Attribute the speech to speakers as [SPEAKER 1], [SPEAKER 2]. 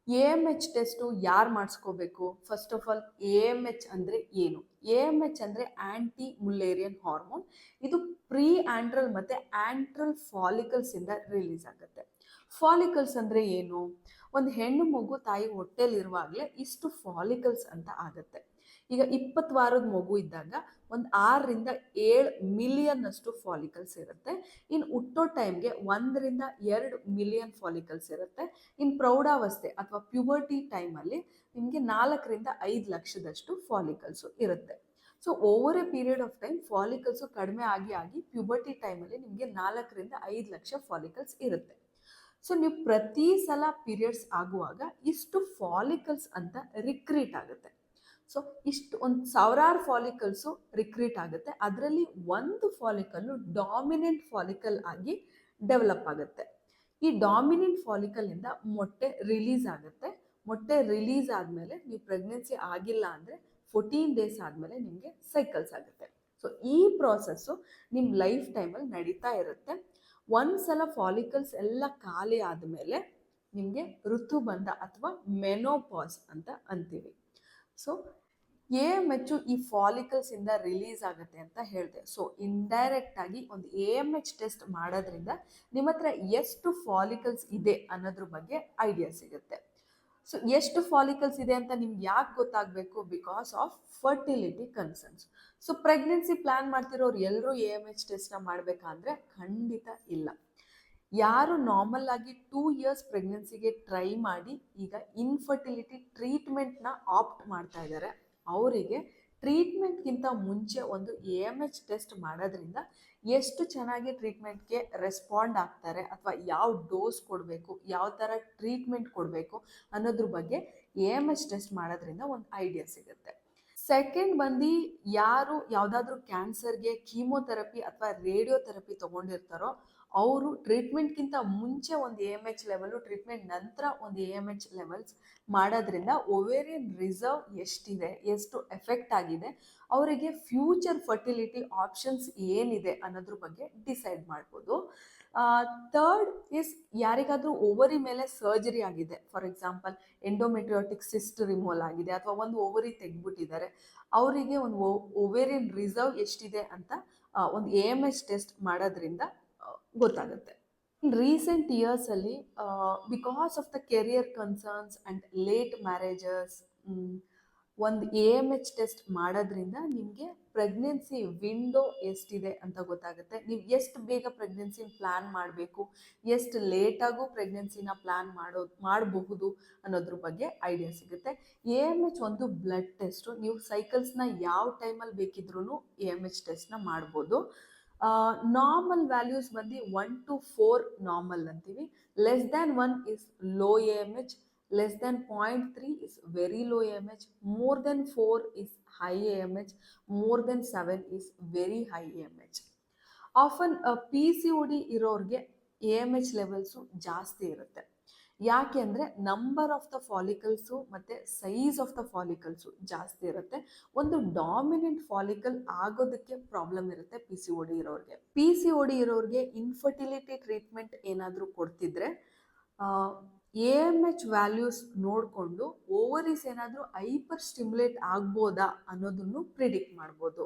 [SPEAKER 1] ಎ.ಎಮ್.ಎಚ್ test ಯಾರು ಮಾಡಿಸ್ಕೋಬೇಕು? First of all ಎ.ಎಮ್.ಎಚ್ ಅಂದರೆ ಏನು? ಎ.ಎಮ್.ಎಚ್ ಅಂದರೆ ಆ್ಯಂಟಿ ಮುಲ್ಲೇರಿಯನ್ ಹಾರ್ಮೋನ್. ಇದು ಪ್ರೀ ಆಂಡ್ರಲ್ ಮತ್ತು ಆಂಟ್ರಲ್ ಫಾಲಿಕಲ್ಸಿಂದ ರಿಲೀಸ್ ಆಗುತ್ತೆ. ಫಾಲಿಕಲ್ಸ್ ಅಂದರೆ ಏನು? ಒಂದು ಹೆಣ್ಣು ಮಗು ತಾಯಿ ಹೊಟ್ಟೆಲಿರುವಾಗಲೇ ಇಷ್ಟು ಫಾಲಿಕಲ್ಸ್ ಅಂತ ಆಗುತ್ತೆ. ಈಗ 20 ವಾರದ ಮಗು ಇದ್ದಾಗ ಒಂದು 6ರಿಂದ 7 ಮಿಲಿಯನ್ ಅಷ್ಟು ಫಾಲಿಕಲ್ಸ್ ಇರುತ್ತೆ. ಇನ್ನು ಹುಟ್ಟೋ ಟೈಮ್ಗೆ 1ರಿಂದ 2 ಮಿಲಿಯನ್ ಫಾಲಿಕಲ್ಸ್ ಇರುತ್ತೆ. ಇನ್ನು ಪ್ರೌಢಾವಸ್ಥೆ ಅಥವಾ ಪ್ಯೂಬರ್ಟಿ ಟೈಮಲ್ಲಿ ನಿಮಗೆ 4ರಿಂದ 5 ಲಕ್ಷದಷ್ಟು ಫಾಲಿಕಲ್ಸು ಇರುತ್ತೆ. So over a period of time follicles ಕಡಿಮೆ ಆಗಿ ಪ್ಯೂಬರ್ಟಿ ಟೈಮಲ್ಲಿ ನಿಮಗೆ 4ರಿಂದ 5 ಲಕ್ಷ ಫಾಲಿಕಲ್ಸ್ ಇರುತ್ತೆ. ಸೊ ನೀವು ಪ್ರತಿ ಸಲ ಪೀರಿಯಡ್ಸ್ ಆಗುವಾಗ ಇಷ್ಟು ಫಾಲಿಕಲ್ಸ್ ಅಂತ ರಿಕ್ರೀಟ್ ಆಗುತ್ತೆ. ಸೊ ಇಷ್ಟು ಒಂದು ಸಾವಿರಾರು ಫಾಲಿಕಲ್ಸು ರಿಕ್ರೀಟ್ ಆಗುತ್ತೆ. ಅದರಲ್ಲಿ ಒಂದು ಫಾಲಿಕಲ್ಲು ಡಾಮಿನೆಂಟ್ ಫಾಲಿಕಲ್ ಆಗಿ ಡೆವಲಪ್ ಆಗುತ್ತೆ. ಈ ಡಾಮಿನೆಂಟ್ ಫಾಲಿಕಲಿಂದ ಮೊಟ್ಟೆ ರಿಲೀಸ್ ಆಗುತ್ತೆ. ಮೊಟ್ಟೆ ರಿಲೀಸ್ ಆದಮೇಲೆ ನೀವು ಪ್ರೆಗ್ನೆನ್ಸಿ ಆಗಿಲ್ಲ ಅಂದರೆ 14 ಡೇಸ್ ಆದಮೇಲೆ ನಿಮಗೆ ಸೈಕಲ್ಸ್ ಆಗುತ್ತೆ. ಸೊ ಈ ಪ್ರಾಸೆಸ್ಸು ನಿಮ್ಮ ಲೈಫ್ ಟೈಮಲ್ಲಿ ನಡೀತಾ ಇರುತ್ತೆ. ಒಂದ್ಸಲ ಫಾಲಿಕಲ್ಸ್ ಎಲ್ಲ ಖಾಲಿ ಆದಮೇಲೆ ನಿಮಗೆ ಋತುಬಂಧ ಅಥವಾ ಮೆನೋಪಾಸ್ ಅಂತ ಅಂತೀವಿ. ಸೊ ಎ.ಎಮ್.ಎಚ್ ಈ ಫಾಲಿಕಲ್ಸ್ ಇಂದ ರಿಲೀಸ್ ಆಗುತ್ತೆ ಅಂತ ಹೇಳಿದೆ. ಸೊ ಇಂಡೈರೆಕ್ಟ್ ಆಗಿ ಒಂದು ಎ.ಎಮ್.ಎಚ್ ಟೆಸ್ಟ್ ಮಾಡೋದ್ರಿಂದ ನಿಮ್ಮ ಹತ್ರ ಎಷ್ಟು ಫಾಲಿಕಲ್ಸ್ ಇದೆ ಅನ್ನೋದ್ರ ಬಗ್ಗೆ ಐಡಿಯಾ ಸಿಗುತ್ತೆ. ಸೊ ಎಷ್ಟು ಫಾಲಿಕಲ್ಸ್ ಇದೆ ಅಂತ ನಿಮ್ಗೆ ಯಾಕೆ ಗೊತ್ತಾಗಬೇಕು? Because of fertility concerns. So pregnancy plan ಮಾಡ್ತಿರೋರು ಎಲ್ಲರೂ ಎ.ಎಮ್.ಎಚ್ ಟೆಸ್ಟ್ನ ಮಾಡಬೇಕಂದ್ರೆ ಖಂಡಿತ ಇಲ್ಲ. ಯಾರು ನಾರ್ಮಲ್ ಆಗಿ 2 ಇಯರ್ಸ್ ಪ್ರೆಗ್ನೆನ್ಸಿಗೆ ಟ್ರೈ ಮಾಡಿ ಈಗ ಇನ್ಫರ್ಟಿಲಿಟಿ ಟ್ರೀಟ್ಮೆಂಟ್ನ ಆಪ್ಟ್ ಮಾಡ್ತಾ ಇದ್ದಾರೆ, ಅವರಿಗೆ ಟ್ರೀಟ್ಮೆಂಟ್ಗಿಂತ ಮುಂಚೆ ಒಂದು ಎ.ಎಮ್.ಎಚ್ ಟೆಸ್ಟ್ ಮಾಡೋದ್ರಿಂದ ಎಷ್ಟು ಚೆನ್ನಾಗಿ ಟ್ರೀಟ್ಮೆಂಟ್ಗೆ ರೆಸ್ಪಾಂಡ್ ಆಗ್ತಾರೆ ಅಥವಾ ಯಾವ ಡೋಸ್ ಕೊಡಬೇಕು, ಯಾವ ಥರ ಟ್ರೀಟ್ಮೆಂಟ್ ಕೊಡಬೇಕು ಅನ್ನೋದ್ರ ಬಗ್ಗೆ ಎ.ಎಮ್.ಎಚ್ ಟೆಸ್ಟ್ ಮಾಡೋದ್ರಿಂದ ಒಂದು ಐಡಿಯಾ ಸಿಗುತ್ತೆ. ಸೆಕೆಂಡ್ ಬಂದು ಯಾರು ಯಾವುದಾದ್ರೂ ಕ್ಯಾನ್ಸರ್ಗೆ ಕೀಮೋಥೆರಪಿ ಅಥವಾ ರೇಡಿಯೋಥೆರಪಿ ತೊಗೊಂಡಿರ್ತಾರೋ ಅವರು ಟ್ರೀಟ್ಮೆಂಟ್ಗಿಂತ ಮುಂಚೆ ಒಂದು ಎ.ಎಮ್.ಎಚ್ ಲೆವೆಲು, ಟ್ರೀಟ್ಮೆಂಟ್ ನಂತರ ಒಂದು ಎ.ಎಮ್.ಎಚ್ ಲೆವೆಲ್ಸ್ ಮಾಡೋದ್ರಿಂದ ಒವೇರಿಯನ್ ರಿಸರ್ವ್ ಎಷ್ಟಿದೆ, ಎಷ್ಟು ಎಫೆಕ್ಟ್ ಆಗಿದೆ, ಅವರಿಗೆ ಫ್ಯೂಚರ್ ಫರ್ಟಿಲಿಟಿ ಆಪ್ಷನ್ಸ್ ಏನಿದೆ ಅನ್ನೋದ್ರ ಬಗ್ಗೆ ಡಿಸೈಡ್ ಮಾಡ್ಬೋದು. ಥರ್ಡ್ ಇಸ್ ಯಾರಿಗಾದರೂ ಓವರಿ ಮೇಲೆ ಸರ್ಜರಿ ಆಗಿದೆ, ಫಾರ್ ಎಕ್ಸಾಂಪಲ್ ಎಂಡೋಮೆಟ್ರಿಯೋಟಿಕ್ ಸಿಸ್ಟ್ ರಿಮೂವಲ್ ಆಗಿದೆ ಅಥವಾ ಒಂದು ಓವರಿ ತೆಗೆದ್ಬಿಟ್ಟಿದ್ದಾರೆ, ಅವರಿಗೆ ಒಂದು ಓವೇರಿಯನ್ ರಿಸರ್ವ್ ಎಷ್ಟಿದೆ ಅಂತ ಒಂದು ಎ.ಎಮ್.ಎಚ್ ಟೆಸ್ಟ್ ಮಾಡೋದ್ರಿಂದ ಗೊತ್ತಾಗುತ್ತೆ. ಇನ್ ರೀಸೆಂಟ್ ಇಯರ್ಸಲ್ಲಿ because of the career concerns and late marriages ಒಂದು ಎ.ಎಮ್.ಎಚ್ ಟೆಸ್ಟ್ ಮಾಡೋದ್ರಿಂದ ನಿಮಗೆ ಪ್ರೆಗ್ನೆನ್ಸಿ ವಿಂಡೋ ಎಷ್ಟಿದೆ ಅಂತ ಗೊತ್ತಾಗುತ್ತೆ. ನೀವು ಎಷ್ಟು ಬೇಗ ಪ್ರೆಗ್ನೆನ್ಸಿನ ಪ್ಲ್ಯಾನ್ ಮಾಡಬೇಕು, ಎಷ್ಟು ಲೇಟಾಗೂ ಪ್ರೆಗ್ನೆನ್ಸಿನ ಪ್ಲ್ಯಾನ್ ಮಾಡಬಹುದು ಅನ್ನೋದ್ರ ಬಗ್ಗೆ ಐಡಿಯಾ ಸಿಗುತ್ತೆ. ಎ.ಎಮ್.ಎಚ್ ಒಂದು ಬ್ಲಡ್ ಟೆಸ್ಟು. ನೀವು ಸೈಕಲ್ಸ್ನ ಯಾವ ಟೈಮಲ್ಲಿ ಬೇಕಿದ್ರೂ ಎ.ಎಮ್.ಎಚ್ ಟೆಸ್ಟ್ನ ಮಾಡ್ಬೋದು. ನಾರ್ಮಲ್ ವ್ಯಾಲ್ಯೂಸ್ ಬಂದು 1 to 4 ನಾರ್ಮಲ್ ಅಂತೀವಿ. Less than 1 is low AMH, less than 0.3 is very low AMH, more than 4 is high AMH, more than 7 is very high AMH. Often PCOD ಇರೋರಿಗೆ ಎ.ಎಮ್.ಎಚ್ ಲೆವೆಲ್ಸು ಜಾಸ್ತಿ ಇರುತ್ತೆ. ಯಾಕೆ ಅಂದರೆ ನಂಬರ್ ಆಫ್ ದ ಫಾಲಿಕಲ್ಸು ಮತ್ತು size of the ಫಾಲಿಕಲ್ಸು ಜಾಸ್ತಿ ಇರುತ್ತೆ. ಒಂದು dominant follicle ಆಗೋದಕ್ಕೆ ಪ್ರಾಬ್ಲಮ್ ಇರುತ್ತೆ ಪಿ ಸಿ ಇರೋರಿಗೆ ಇನ್ಫರ್ಟಿಲಿಟಿ ಟ್ರೀಟ್ಮೆಂಟ್ ಏನಾದರೂ ಕೊಡ್ತಿದ್ರೆ ಎ.ಎಮ್.ಎಚ್ ವ್ಯಾಲ್ಯೂಸ್ ನೋಡಿಕೊಂಡು ಓವರೀಸ್ ಏನಾದರೂ ಹೈಪರ್ ಸ್ಟಿಮ್ಯುಲೇಟ್ ಆಗ್ಬೋದಾ ಅನ್ನೋದನ್ನು ಪ್ರಿಡಿಕ್ಟ್ ಮಾಡ್ಬೋದು.